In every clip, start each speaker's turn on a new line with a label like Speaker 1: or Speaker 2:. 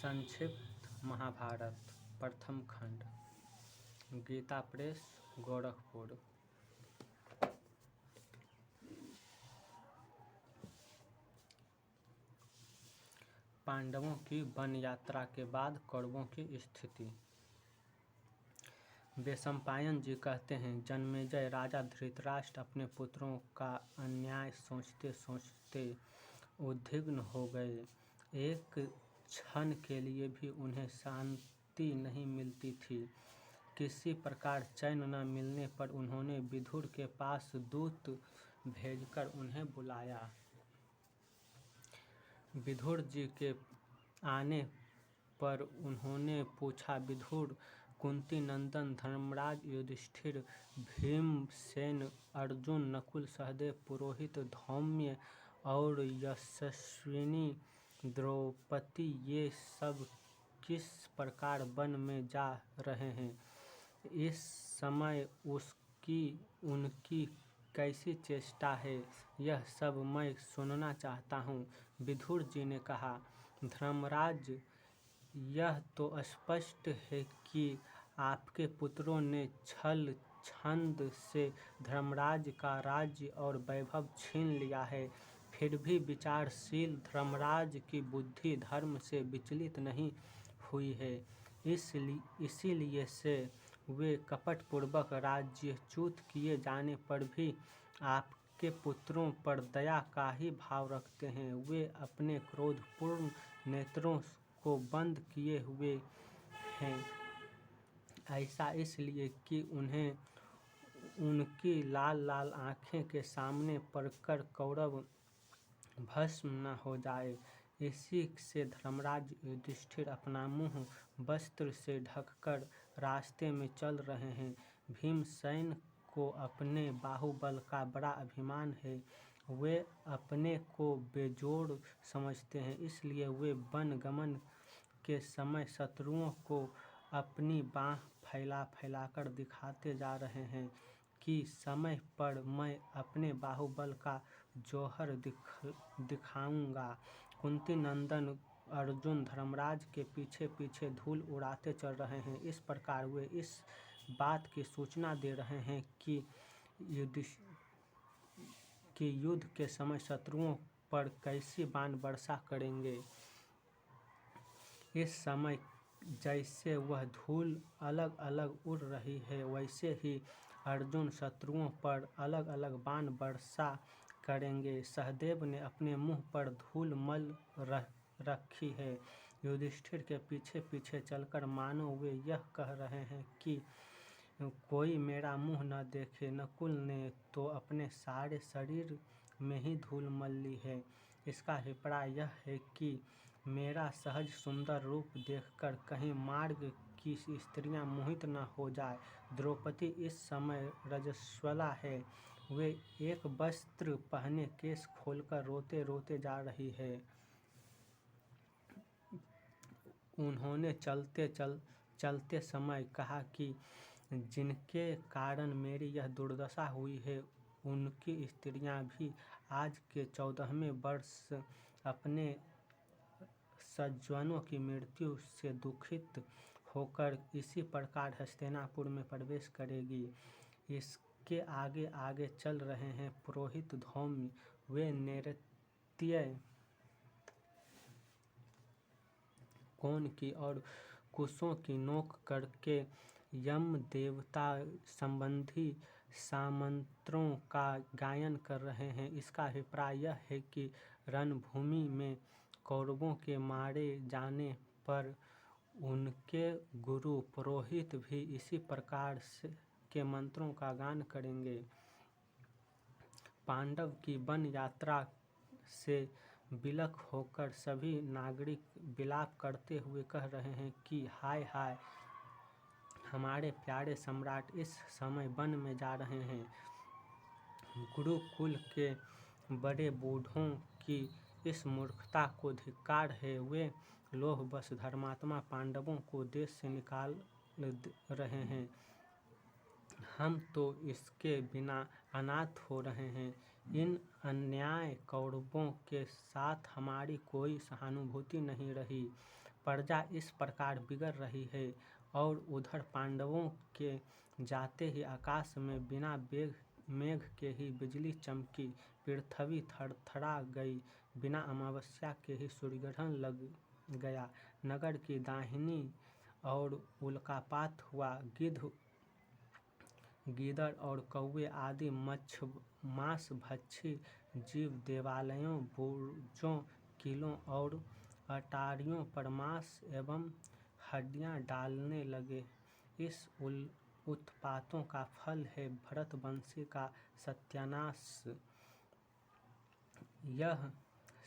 Speaker 1: संक्षिप्त महाभारत प्रथम खंड। गीता प्रेस, गोरखपुर। पांडवों की वन यात्रा के बाद कौरवों की स्थिति। वैशंपायन जी कहते हैं, जन्मेजय राजा धृतराष्ट्र अपने पुत्रों का अन्याय सोचते सोचते उद्विग्न हो गए। एक क्षण के लिए भी उन्हें शांति नहीं मिलती थी। किसी प्रकार चैन न मिलने पर उन्होंने विदुर के पास दूत भेजकर उन्हें बुलाया। विदुर जी के आने पर उन्होंने पूछा, विदुर, कुंती नंदन धर्मराज युधिष्ठिर, भीमसेन, अर्जुन, नकुल, सहदेव, पुरोहित धौम्य और यशस्विनी द्रौपदी ये सब किस प्रकार वन में जा रहे हैं? इस समय उनकी कैसी चेष्टा है, यह सब मैं सुनना चाहता हूँ। विदुर जी ने कहा, धर्मराज, यह तो स्पष्ट है कि आपके पुत्रों ने छल छंद से धर्मराज का राज्य और वैभव छीन लिया है। फिर भी विचारशील धर्मराज की बुद्धि धर्म से विचलित नहीं हुई है। इसीलिए से वे कपटपूर्वक राज्यच्युत किए जाने पर भी आपके पुत्रों पर दया का ही भाव रखते हैं। वे अपने क्रोधपूर्ण नेत्रों को बंद किए हुए हैं। ऐसा इसलिए कि उन्हें उनकी लाल लाल आँखें के सामने पड़कर कौरव भस्म न हो जाए। इसी से धर्मराज युधिष्ठिर अपना मुंह वस्त्र से ढककर रास्ते में चल रहे हैं। भीमसेन को अपने बाहुबल का बड़ा अभिमान है। वे अपने को बेजोड़ समझते हैं, इसलिए वे वन गमन के समय शत्रुओं को अपनी बाँह फैला फैलाकर दिखाते जा रहे हैं कि समय पर मैं अपने बाहुबल का जौहर दिखाऊंगा। कुंती नंदन अर्जुन धर्मराज के पीछे पीछे धूल उड़ाते चल रहे हैं। इस प्रकार वे इस बात की सूचना दे रहे हैं कि युद्ध के समय शत्रुओं पर कैसी बाण वर्षा करेंगे। इस समय जैसे वह धूल अलग अलग उड़ रही है, वैसे ही अर्जुन शत्रुओं पर अलग अलग बाण वर्षा करेंगे। सहदेव ने अपने मुंह पर धूल मल रखी है। युधिष्ठिर के पीछे पीछे चलकर मानो वे यह कह रहे हैं कि कोई मेरा मुंह न देखे। नकुल ने तो अपने सारे शरीर में ही धूल मल ली है। इसका अभिप्राय यह है कि मेरा सहज सुंदर रूप देखकर कहीं मार्ग की स्त्रियां मोहित न हो जाए। द्रौपदी इस समय रजस्वला है। वे एक वस्त्र पहने केश खोलकर रोते रोते जा रही है। उन्होंने चलते समय कहा कि जिनके कारण मेरी यह दुर्दशा हुई है, उनकी स्त्रियां भी आज के 14वें वर्ष अपने सज्जनों की मृत्यु से दुखित होकर इसी प्रकार हस्तिनापुर में प्रवेश करेगी। इसके आगे आगे चल रहे हैं पुरोहित धौम्य। वे नृत्य कोन की और कुशों की नोक करके यम देवता संबंधी सामंत्रों का गायन कर रहे हैं। इसका अभिप्राय यह है कि रणभूमि में कौरवों के मारे जाने पर उनके गुरु पुरोहित भी इसी प्रकार के मंत्रों का गान करेंगे। पांडव की वन यात्रा से विलख होकर सभी नागरिक विलाप करते हुए कह रहे हैं कि हाय हाय, हमारे प्यारे सम्राट इस समय वन में जा रहे हैं। गुरुकुल के बड़े बूढ़ों की इस मूर्खता को धिक्कार है। वे लोभवश धर्मात्मा पांडवों को देश से निकाल रहे हैं। हम तो इसके बिना अनाथ हो रहे हैं। इन अन्याय कौरवों के साथ हमारी कोई सहानुभूति नहीं रही। प्रजा इस प्रकार बिगड़ रही है। और उधर पांडवों के जाते ही आकाश में बिना मेघ के ही बिजली चमकी, पृथ्वी थरथरा गई, बिना अमावस्या के ही सूर्यग्रहण लग गया, नगर की दाहिनी और उल्कापात हुआ, गीदड़ और कौवे आदि मांसभक्षी जीव देवालयों, बुर्जों, किलों और अटारियों पर मांस एवं हड्डियां डालने लगे। इस उत्पातों का फल है भरतवंशी का सत्यानाश। यह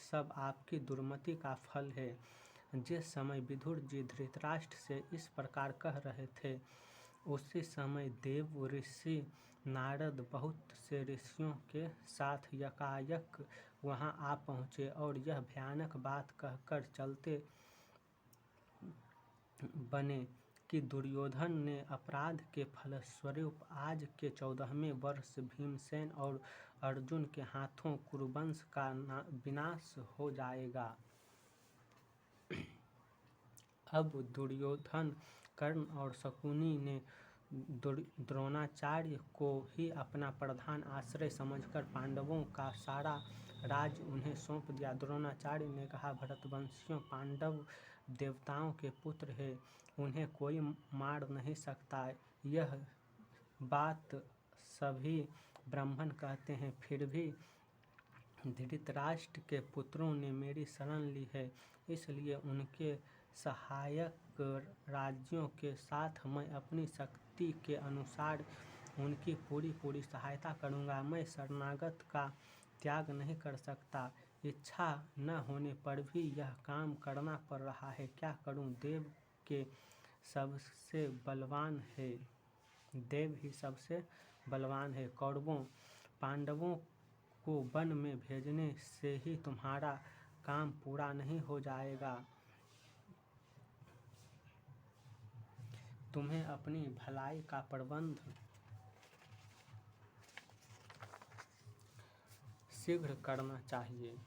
Speaker 1: सब आपकी दुर्मति का फल है। जिस समय विदुर जी धृतराष्ट्र से इस प्रकार कह रहे थे, उसी समय देव ऋषि नारद बहुत से ऋषियों के साथ यकायक वहां आ पहुंचे और यह भयानक बात कहकर चलते बने कि दुर्योधन ने अपराध के फलस्वरूप आज के 14वें वर्ष भीमसेन और अर्जुन के हाथों कुरुवंश का विनाश हो जाएगा। अब दुर्योधन, कर्ण और शकुनी ने द्रोणाचार्य को ही अपना प्रधान आश्रय समझकर पांडवों का सारा राज्य उन्हें सौंप दिया। द्रोणाचार्य ने कहा, भरतवंशियों, पांडव देवताओं के पुत्र हैं, उन्हें कोई मार नहीं सकता। यह बात सभी ब्राह्मण कहते हैं, फिर भी धृतराष्ट्र के पुत्रों ने मेरी शरण ली है, इसलिए उनके सहायक राज्यों के साथ मैं अपनी शक्ति के अनुसार उनकी पूरी सहायता करूंगा। मैं शरणागत का त्याग नहीं कर सकता। इच्छा न होने पर भी यह काम करना पड़ रहा है। क्या करूं? देव ही सबसे बलवान है। कौरवों, पांडवों को वन में भेजने से ही तुम्हारा काम पूरा नहीं हो जाएगा। तुम्हें अपनी भलाई का प्रबंध शीघ्र करना चाहिए।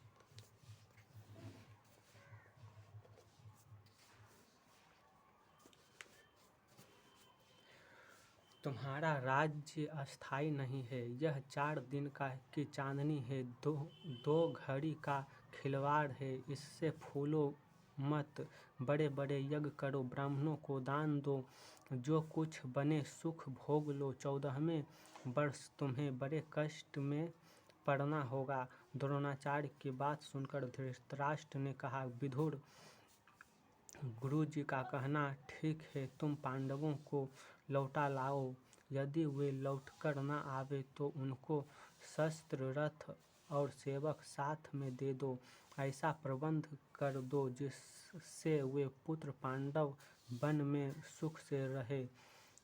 Speaker 1: तुम्हारा राज्य अस्थायी नहीं है, यह 4 दिन की चांदनी है, दो घड़ी का खिलवाड़ है। इससे फूलो मत, बड़े बड़े यज्ञ करो, ब्राह्मणों को दान दो, जो कुछ बने सुख भोग लो। 14वें वर्ष तुम्हें बड़े कष्ट में पड़ना होगा। द्रोणाचार्य की बात सुनकर धृतराष्ट्र ने कहा, विदुर, गुरुजी का कहना ठीक है, तुम पांडवों को लौटा लाओ। यदि वे लौटकर न आवे तो उनको शस्त्र, रथ और सेवक साथ में दे दो। ऐसा प्रबंध कर दो जिससे वे पुत्र पांडव वन में सुख से रहे।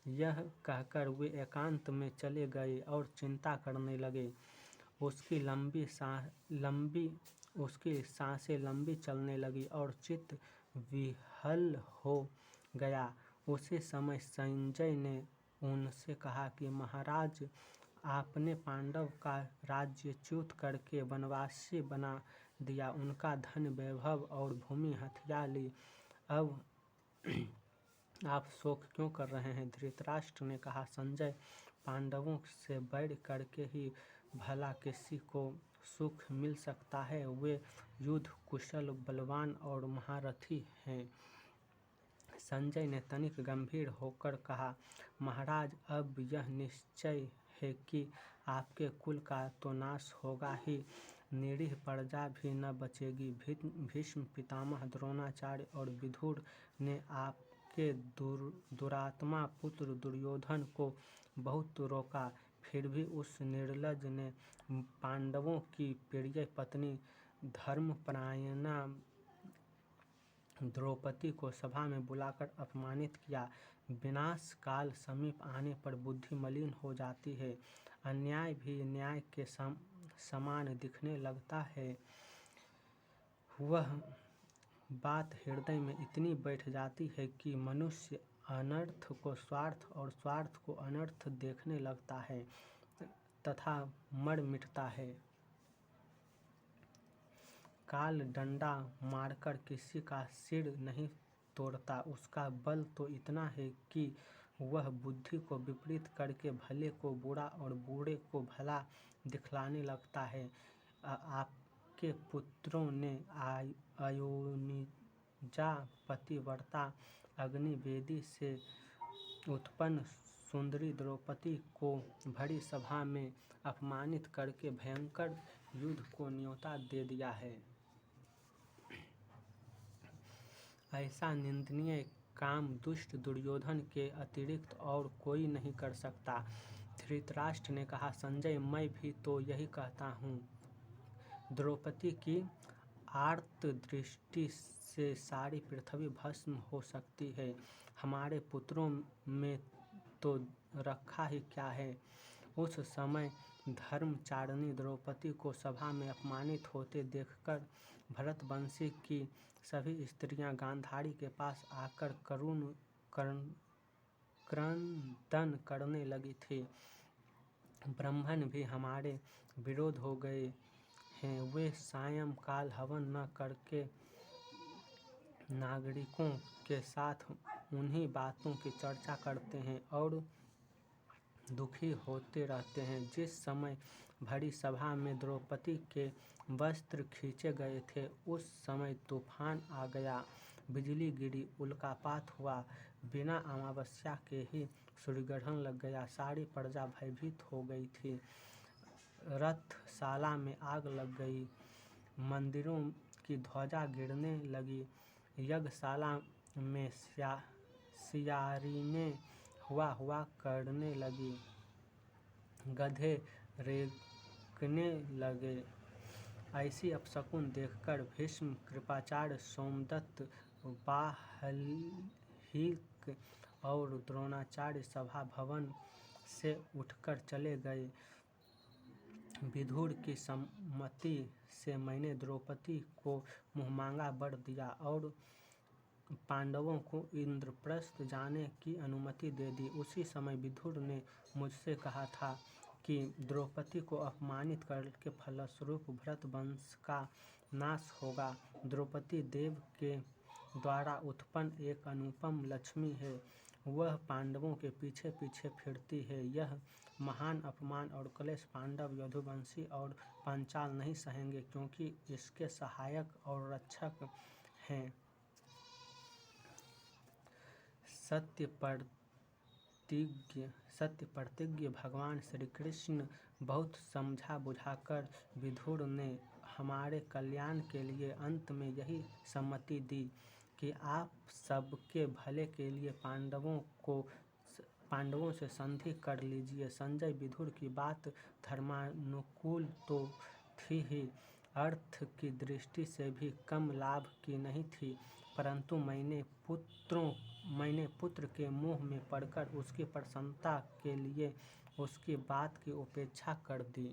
Speaker 1: यह कहकर वे एकांत में चले गए और चिंता करने लगे। उसकी सांसें लंबी चलने लगी और चित्त विह्वल हो गया। उसी समय संजय ने उनसे कहा कि महाराज, आपने पांडव का राज्यच्युत करके वनवासी बना दिया, उनका धन वैभव और भूमि हथिया ली। अब आप शोक क्यों कर रहे हैं? धृतराष्ट्र ने कहा, संजय, पांडवों से बैर करके ही भला किसी को सुख मिल सकता है। वे युद्ध कुशल, बलवान और महारथी हैं। संजय ने तनिक गंभीर होकर कहा, महाराज, अब यह निश्चय है कि आपके कुल का तो नाश होगा ही, निरीह प्रजा भी न बचेगी। भीष्म पितामह, द्रोणाचार्य और विदुर ने आपके दुरात्मा पुत्र दुर्योधन को बहुत रोका, फिर भी उस निर्लज्ज ने पांडवों की प्रिय पत्नी धर्मपरायणा द्रौपदी को सभा में बुलाकर अपमानित किया। विनाश काल समीप आने पर बुद्धि मलिन हो जाती है, अन्याय भी न्याय के समान दिखने लगता है। वह बात हृदय में इतनी बैठ जाती है कि मनुष्य अनर्थ को स्वार्थ और स्वार्थ को अनर्थ देखने लगता है तथा मर मिटता है। काल डंडा मारकर किसी का सिर नहीं तोड़ता। उसका बल तो इतना है कि वह बुद्धि को विपरीत करके भले को बुरा और बुरे को भला दिखलाने लगता है। आपके पुत्रों ने अयोनिजा पतिव्रता अग्निवेदी से उत्पन्न सुंदरी द्रौपदी को भरी सभा में अपमानित करके भयंकर युद्ध को न्योता दे दिया है। ऐसा निंदनीय काम दुष्ट दुर्योधन के अतिरिक्त और कोई नहीं कर सकता। धृतराष्ट्र ने कहा, संजय, मैं भी तो यही कहता हूँ। द्रौपदी की आर्त दृष्टि से सारी पृथ्वी भस्म हो सकती है। हमारे पुत्रों में तो रखा ही क्या है। उस समय धर्मचारिणी द्रौपदी को सभा में अपमानित होते देखकर भरतवंशी की सभी स्त्रियां गांधारी के पास आकर करुण क्रंदन करने लगी थी। ब्राह्मण भी हमारे विरोध हो गए हैं। वे सायंकाल हवन न करके नागरिकों के साथ उन्हीं बातों की चर्चा करते हैं और दुखी होते रहते हैं। जिस समय भरी सभा में द्रौपदी के वस्त्र खींचे गए थे, उस समय तूफान आ गया, बिजली गिरी, उल्कापात हुआ, बिना अमावस्या के ही सूर्यग्रहण लग गया। सारी प्रजा भयभीत हो गई थी। रथशाला में आग लग गई, मंदिरों की ध्वजा गिरने लगी, यज्ञशाला में सियारिनें हुआ करने लगी, गधे रेंगने लगे। ऐसी अपशकुन देखकर भीष्म, कृपाचार्य, सोमदत्त, बाह्लिक और द्रोणाचार्य सभा भवन से उठकर चले गए। विदुर की सम्मति से मैंने द्रौपदी को मुँहमांगा वर दिया और पांडवों को इंद्रप्रस्थ जाने की अनुमति दे दी। उसी समय विदुर ने मुझसे कहा था कि द्रौपदी को अपमानित करके फलस्वरूप भरतवंश का नाश होगा। द्रौपदी देव के द्वारा उत्पन्न एक अनुपम लक्ष्मी है। वह पांडवों के पीछे पीछे फिरती है। यह महान अपमान और क्लेश पांडव, यदुवंशी और पांचाल नहीं सहेंगे, क्योंकि इसके सहायक और रक्षक हैं सत्य प्रतिज्ञ भगवान श्री कृष्ण। बहुत समझा बुझाकर विदुर ने हमारे कल्याण के लिए अंत में यही सम्मति दी कि आप सबके भले के लिए पांडवों से संधि कर लीजिए। संजय, विदुर की बात धर्मानुकूल तो थी ही, अर्थ की दृष्टि से भी कम लाभ की नहीं थी, परंतु मैंने पुत्र के मोह में पड़कर उसकी प्रसन्नता के लिए उसकी बात की उपेक्षा कर दी।